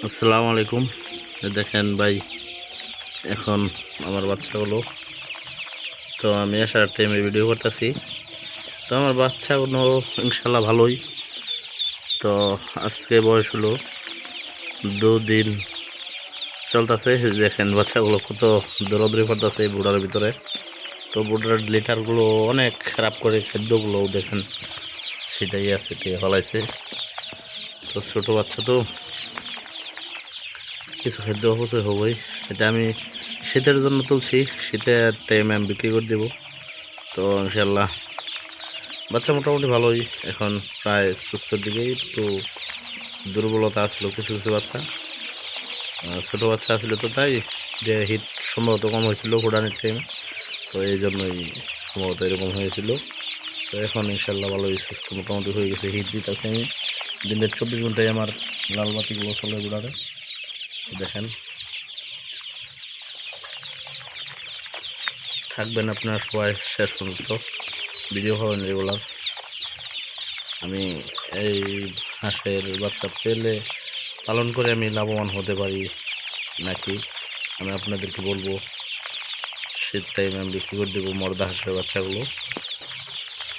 আসসালামু আলাইকুম। দেখেন ভাই, এখন আমার বাচ্চাগুলো, তো আমি আসার টাইমে ভিডিও করতেছি। তো আমার বাচ্চাগুলো ইনশাল্লাহ ভালোই। তো আজকে বয়স হলো 2 দিন চলতেছে। দেখেন বাচ্চাগুলো কত দৌড়াদৌড়ি করতেছে এই বুড়ার ভিতরে। তো বুড়ার লিটারগুলো অনেক খারাপ করে, খাদ্যগুলো দেখেন সেটাই আছে ফলাইছে। তো ছোটো বাচ্চা তো কিছু খাদ্য অপচয় হবই। এটা আমি শীতের জন্য তুলছি, শীতের টাইমে আমি বিক্রি করে দেবো। তো ইনশাল্লাহ বাচ্চা মোটামুটি ভালোই, এখন প্রায় সুস্থর দিকেই। একটু দুর্বলতা আসলো কিছু কিছু বাচ্চা, ছোটো বাচ্চা আসলে, তো তাই যে হিট সম্ভবত কম হয়েছিল ঘোড়ানির টাইমে, তো এই জন্যই সম্ভবত এরকম হয়েছিল। তো এখন ইনশাল্লাহ ভালোই সুস্থ মোটামুটি হয়ে গেছে। হিট দিতেছে আমি দিনের 24 ঘন্টায়, আমার লাল বাতিগুলো চলে ঘোড়ারে। দেখেন, থাকবেন আপনারা সবাই শেষ পর্যন্ত, ভিডিও পাবেন রেগুলার। আমি এই হাঁসের বাচ্চা পেলে পালন করে আমি লাভবান হতে পারি নাকি, আমি আপনাদেরকে বলবো। শীত টাইমে আমি বিক্রি করে দেবো মর্দা হাঁসের বাচ্চাগুলো।